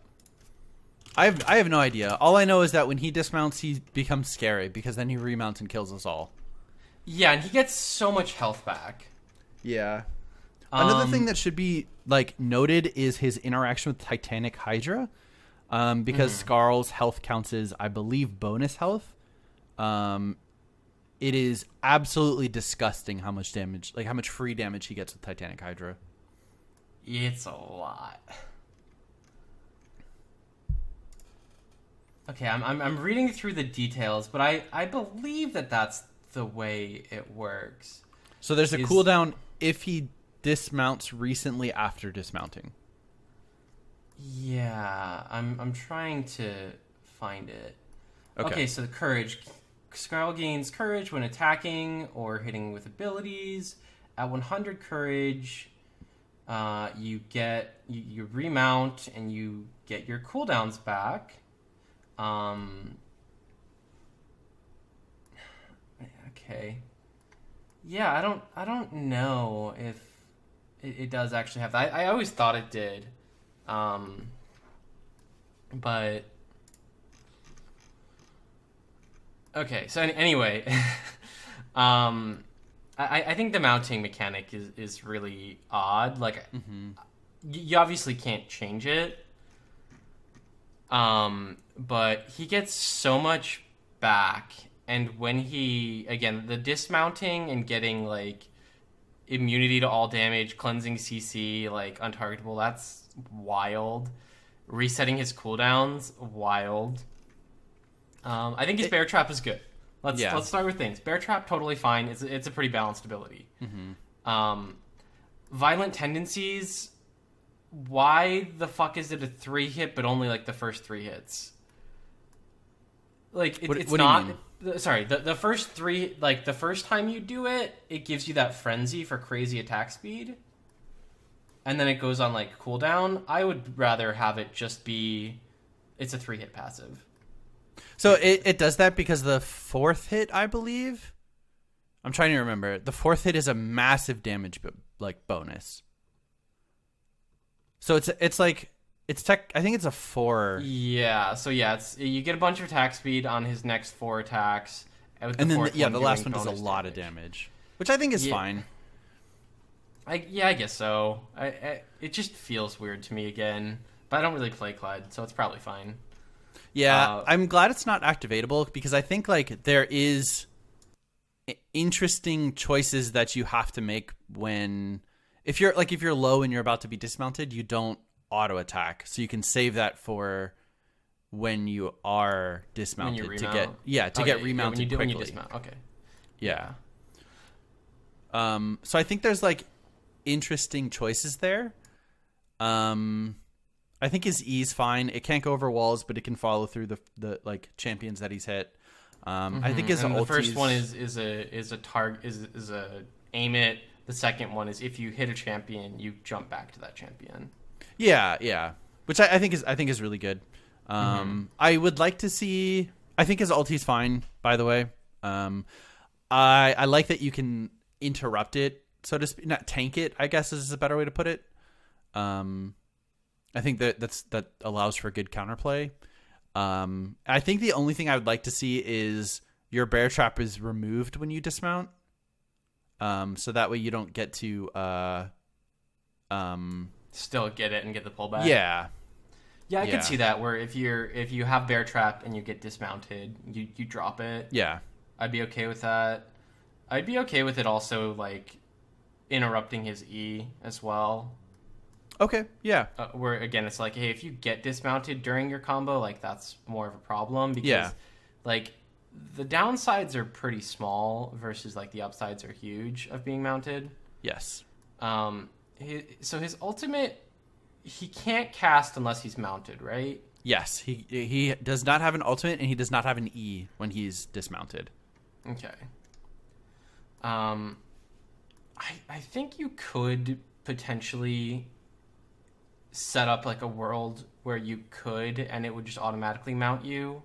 I have no idea. All I know is that when he dismounts, he becomes scary because then he remounts and kills us all. Yeah, and he gets so much health back. Yeah. Another thing that should be, like, noted is his interaction with Titanic Hydra. Because Skarl's health counts as, I believe, bonus health. It is absolutely disgusting how much damage, like how much free damage he gets with Titanic Hydra. It's a lot. Okay, I'm reading through the details, but I believe that's the way it works. So there's a cooldown if he dismounts recently after dismounting. Yeah, I'm trying to find it. Okay, so the courage. Skarl gains courage when attacking or hitting with abilities. At 100 courage, you remount and you get your cooldowns back. Okay. Yeah, I don't know if it does actually have that. I always thought it did. But okay, so anyway, I think the mounting mechanic is really odd. Like, you obviously can't change it, but he gets so much back, and when he, again, the dismounting and getting, like, immunity to all damage, cleansing CC, like untargetable. That's wild. Resetting his cooldowns, wild. I think his Bear Trap is good. Let's start with things. Bear Trap, totally fine. It's a pretty balanced ability. Violent Tendencies, why the fuck is it a 3-hit but only like the first 3 hits? Like it's what not. do you mean? Sorry, the first 3, like the first time you do it, it gives you that frenzy for crazy attack speed, and then it goes on like cooldown. I would rather have it just be, it's a 3-hit passive. So it does that because the 4th hit, I believe. I'm trying to remember. The 4th hit is a massive damage bonus. So it's like I think it's a 4. Yeah. So yeah, it's you get a bunch of attack speed on his next 4 attacks, and then the last one does a lot of damage, which I think is fine. I guess so. It just feels weird to me again, but I don't really play Kled, so it's probably fine. Yeah, I'm glad it's not activatable because I think like there is interesting choices that you have to make when if you're low and you're about to be dismounted, you don't auto attack, so you can save that for when you are dismounted to get remounted quickly. When you dismount. Okay. Yeah. So I think there's like interesting choices there. I think his E's fine. It can't go over walls, but it can follow through the like champions that he's hit. I think his the first one is a target is a aim it. The second one is if you hit a champion, you jump back to that champion. Yeah, which I think is really good. I would like to see. I think his ulti's fine. By the way, I like that you can interrupt it, so to speak, not tank it. I guess is a better way to put it. I think that allows for good counterplay. I think the only thing I would like to see is your Bear Trap is removed when you dismount. So that way you don't get to still get it and get the pullback. Yeah. Yeah, I could see that where if you have Bear Trap and you get dismounted, you drop it. Yeah. I'd be okay with that. I'd be okay with it also like interrupting his E as well. Okay, yeah. Where again, it's like, hey, if you get dismounted during your combo, like that's more of a problem because, like, the downsides are pretty small versus like the upsides are huge of being mounted. Yes. So his ultimate, he can't cast unless he's mounted, right? Yes, he does not have an ultimate and he does not have an E when he's dismounted. Okay. I think you could potentially set up like a world where you could and it would just automatically mount you.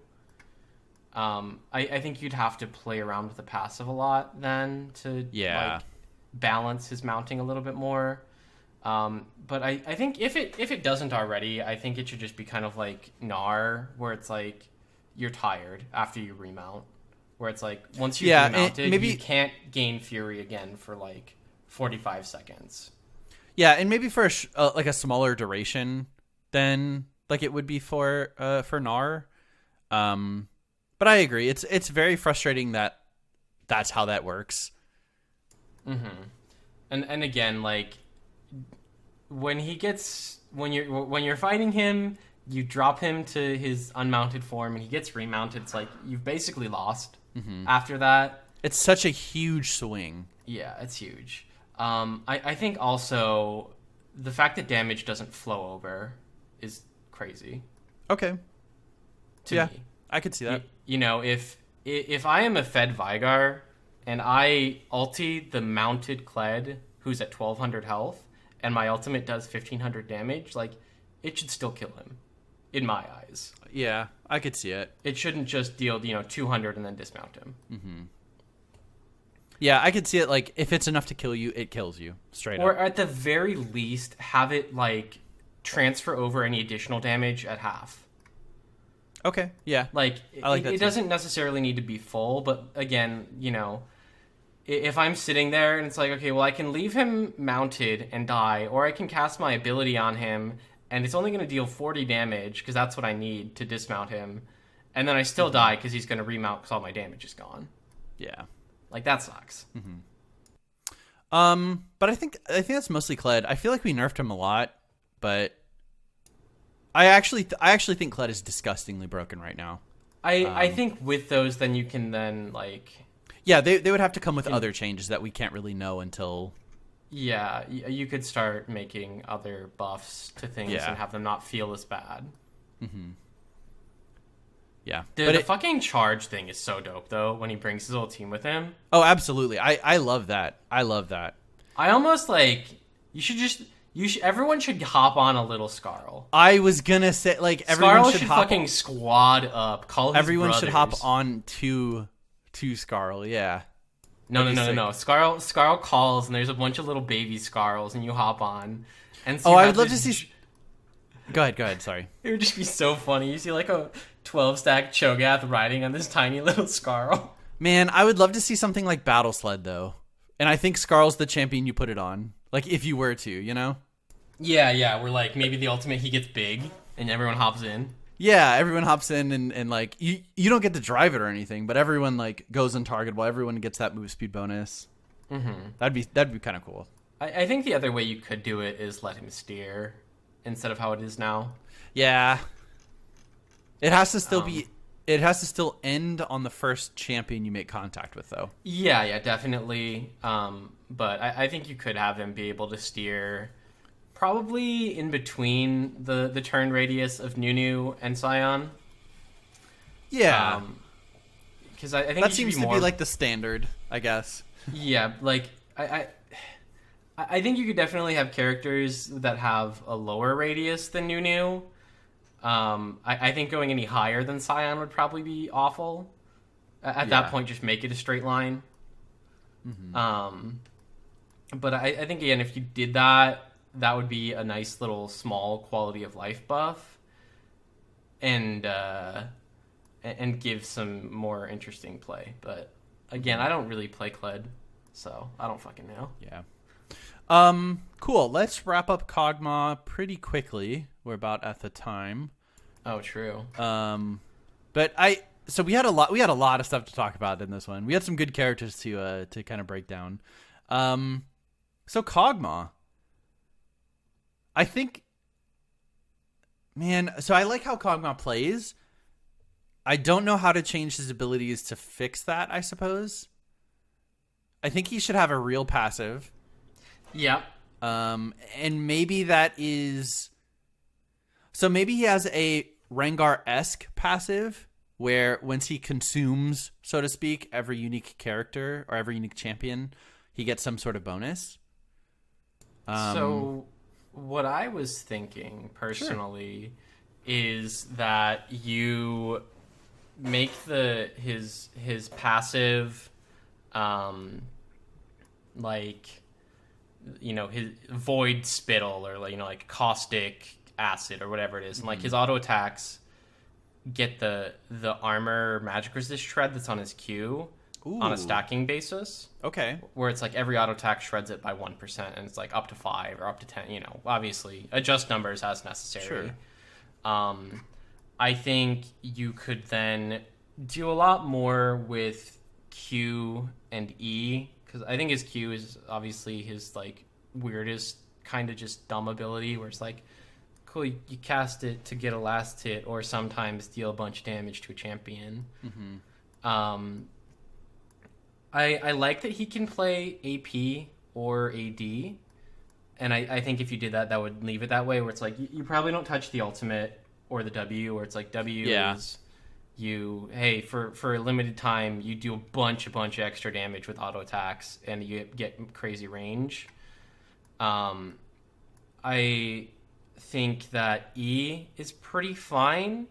I think you'd have to play around with the passive a lot then to like balance his mounting a little bit more. But I think if it doesn't already, I think it should just be kind of like Gnar, where it's like you're tired after you remount, where it's like once you've remounted, you can't gain Fury again for like 45 seconds. Yeah, and maybe for like a smaller duration than like it would be for Gnar. But I agree. It's very frustrating that that's how that works. Mm-hmm. And again, like when you're fighting him, you drop him to his unmounted form and he gets remounted. It's like you've basically lost after that. It's such a huge swing. Yeah, it's huge. I think also the fact that damage doesn't flow over is crazy. Okay. To me. I could see that. You know, if I am a fed Veigar and I ulti the mounted Kled who's at 1200 health and my ultimate does 1500 damage, like it should still kill him in my eyes. Yeah, I could see it. It shouldn't just deal, 200 and then dismount him. Mm-hmm. Yeah, I could see it. Like, if it's enough to kill you, it kills you straight up. Or at the very least, have it like transfer over any additional damage at half. Okay, yeah. Like, I like that it doesn't necessarily need to be full, but again, if I'm sitting there and it's like, okay, well, I can leave him mounted and die, or I can cast my ability on him and it's only going to deal 40 damage because that's what I need to dismount him, and then I still die because he's going to remount because all my damage is gone. Yeah. Like, that sucks. Mm-hmm. But I think that's mostly Kled. I feel like we nerfed him a lot, but I actually think Kled is disgustingly broken right now. I think with those, then you can then like. Yeah, they would have to come with other changes that we can't really know until. Yeah, you could start making other buffs to things and have them not feel as bad. Mm-hmm. Yeah. The fucking charge thing is so dope, though, when he brings his whole team with him. Oh, absolutely. I love that. I almost like, everyone should hop on a little Skarl. I was gonna say, like, everyone should fucking squad up, call his everyone brothers. should hop on to Skarl, yeah. No. Skarl calls, and there's a bunch of little baby Skarls, and you hop on. And so I would love to see... Go ahead, sorry. It would just be so funny. You see, like, a 12-stack Cho'Gath riding on this tiny little Skarl. Man, I would love to see something like Battle Sled, though. And I think Skarl's the champion you put it on. Like, if you were to, you know? Yeah, where, like, maybe the ultimate, he gets big, and everyone hops in. Yeah, everyone hops in, and like, you don't get to drive it or anything, but everyone, like, goes untargetable. Everyone gets that move speed bonus. Mm-hmm. That'd be kind of cool. I think the other way you could do it is let him steer instead of how it is now. Yeah. It has to still be... It has to still end on the first champion you make contact with, though. Yeah, definitely. But I think you could have him be able to steer probably in between the turn radius of Nunu and Sion. Yeah. Because I think that seems to be like the standard, I guess. Yeah, like I think you could definitely have characters that have a lower radius than Nunu. I think going any higher than Sion would probably be awful. At that point, just make it a straight line. Mm-hmm. But I think, again, if you did that, that would be a nice little small quality of life buff. And give some more interesting play. But, again, I don't really play Kled, so I don't fucking know. Yeah. Cool. Let's wrap up Kog'Maw pretty quickly. We're about at the time. Oh, true. But we had a lot of stuff to talk about in this one. We had some good characters to kind of break down. So Kog'Maw, I think, man. So I like how Kog'Maw plays. I don't know how to change his abilities to fix that, I suppose. I think he should have a real passive. Yeah. And maybe that is... So maybe he has a Rengar-esque passive where once he consumes, so to speak, every unique character or every unique champion, he gets some sort of bonus. So what I was thinking personally is that you make his passive like, you know, his void spittle or, like, you know, like caustic acid or whatever it is, and like his auto attacks get the armor magic resist shred that's on his Q. Ooh. On a stacking basis. Okay. Where it's like every auto attack shreds it by 1%, and it's like up to 5 or up to 10, you know, obviously adjust numbers as necessary. Sure. I think you could then do a lot more with Q and E, because I think his Q is obviously his like weirdest kind of just dumb ability, where it's like, cool, you cast it to get a last hit or sometimes deal a bunch of damage to a champion. Mm-hmm. I like that he can play AP or AD, and I think if you did that, that would leave it that way, where it's like you probably don't touch the ultimate or the W, or it's like W is you, hey, for a limited time, you do a bunch of extra damage with auto attacks, and you get crazy range. I think that E is pretty fine.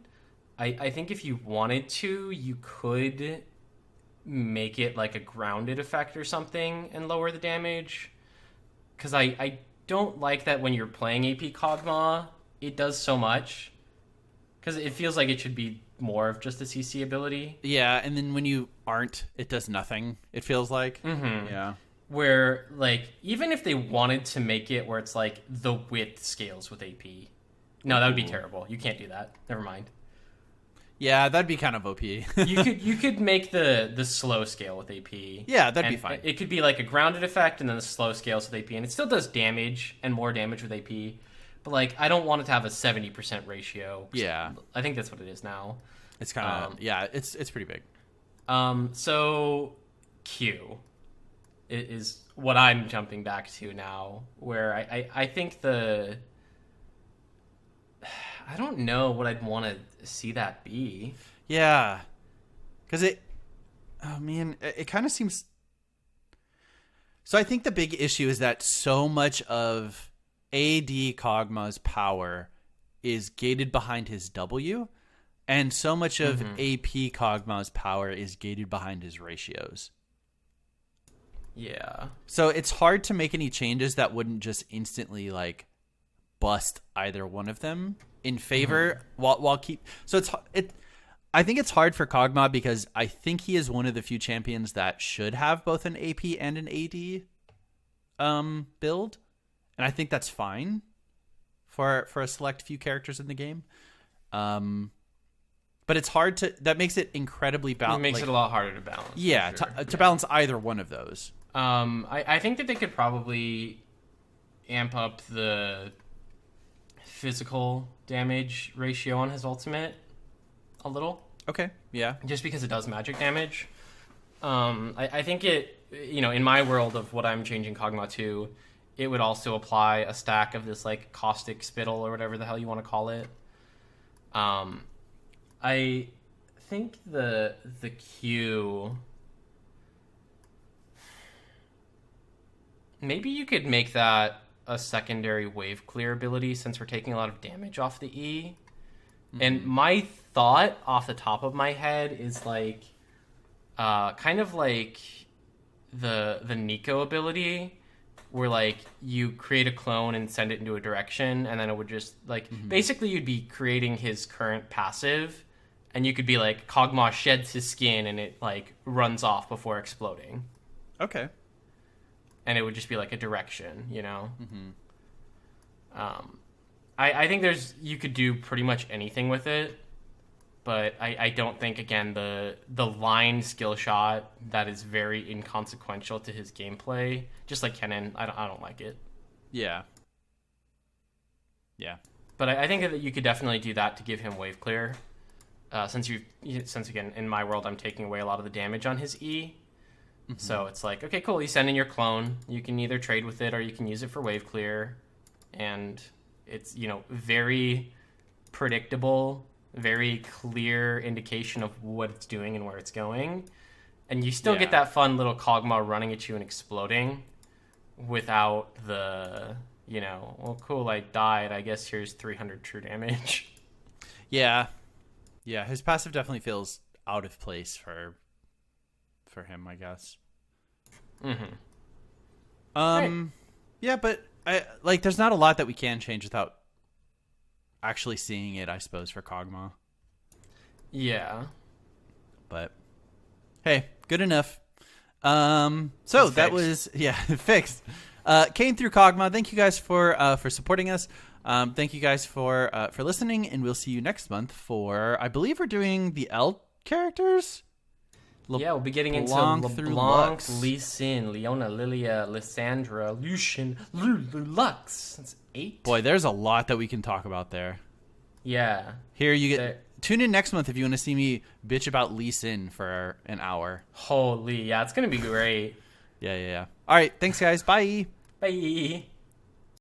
I think if you wanted to, you could make it like a grounded effect or something and lower the damage, because I don't like that when you're playing AP Kog'Maw it does so much, because it feels like it should be more of just a CC ability. Yeah, and then when you aren't, it does nothing, it feels like. Mm-hmm. Yeah, where like even if they wanted to make it where it's like the width scales with AP, no, that would be terrible. You can't do that. Never mind. Yeah, that'd be kind of OP. You could make the slow scale with AP. Yeah, that'd be fine. It could be like a grounded effect and then the slow scales with AP, and it still does damage and more damage with AP. But like, I don't want it to have a 70% ratio. Yeah, I think that's what it is now. it's kind of it's pretty big. So Q is what I'm jumping back to now, where I think I don't know what I'd want to see that be. Yeah, because it kind of seems. So I think the big issue is that so much of AD Kog'Maw's power is gated behind his W, and so much of AP Kog'Maw's power is gated behind his ratios. Yeah. So it's hard to make any changes that wouldn't just instantly like bust either one of them in favor while keep. So I think it's hard for Kog'Maw because I think he is one of the few champions that should have both an AP and an AD build, and I think that's fine for a select few characters in the game. But it's hard to. That makes it incredibly balanced. It makes it a lot harder to balance. Yeah, to balance either one of those. I think that they could probably amp up the physical damage ratio on his ultimate a little. Okay, yeah. Just because it does magic damage. I think it, in my world of what I'm changing Kog'Maw to, it would also apply a stack of this like caustic spittle or whatever the hell you want to call it. I think the Q, maybe you could make that a secondary wave clear ability since we're taking a lot of damage off the E. And my thought off the top of my head is like kind of like the Nico ability where like you create a clone and send it into a direction, and then it would just like basically you'd be creating his current passive, and you could be like Kog'Maw sheds his skin and it like runs off before exploding. Okay. And it would just be like a direction, I think you could do pretty much anything with it, but I don't think, again, the line skill shot that is very inconsequential to his gameplay, just like Kennen, I don't like it. Yeah. Yeah. But I think that you could definitely do that to give him wave clear, since again, in my world, I'm taking away a lot of the damage on his E. So it's like, okay, cool, you send in your clone, you can either trade with it or you can use it for wave clear, and it's, very predictable, very clear indication of what it's doing and where it's going. And you still get that fun little Kog'Maw running at you and exploding without the, well, cool, I died, I guess here's 300 true damage. Yeah. Yeah, his passive definitely feels out of place for him, I guess. Right. Yeah, but there's not a lot that we can change without actually seeing it, I suppose, for Kog'Maw. Yeah. But hey, good enough. So It's that fixed. was fixed. Kayn through Kog'Maw. Thank you guys for supporting us. Thank you guys for listening, and we'll see you next month for, I believe we're doing the L characters. We'll be getting into LeBlanc through LeBlanc, Lux. Lee Sin, Leona, Lilia, Lissandra, Lucian, Lulu, Lux. That's 8. Boy, there's a lot that we can talk about there. Yeah. Here you get. Tune in next month if you want to see me bitch about Lee Sin for an hour. Holy, yeah, it's gonna be great. Yeah. All right, thanks guys. Bye. Bye.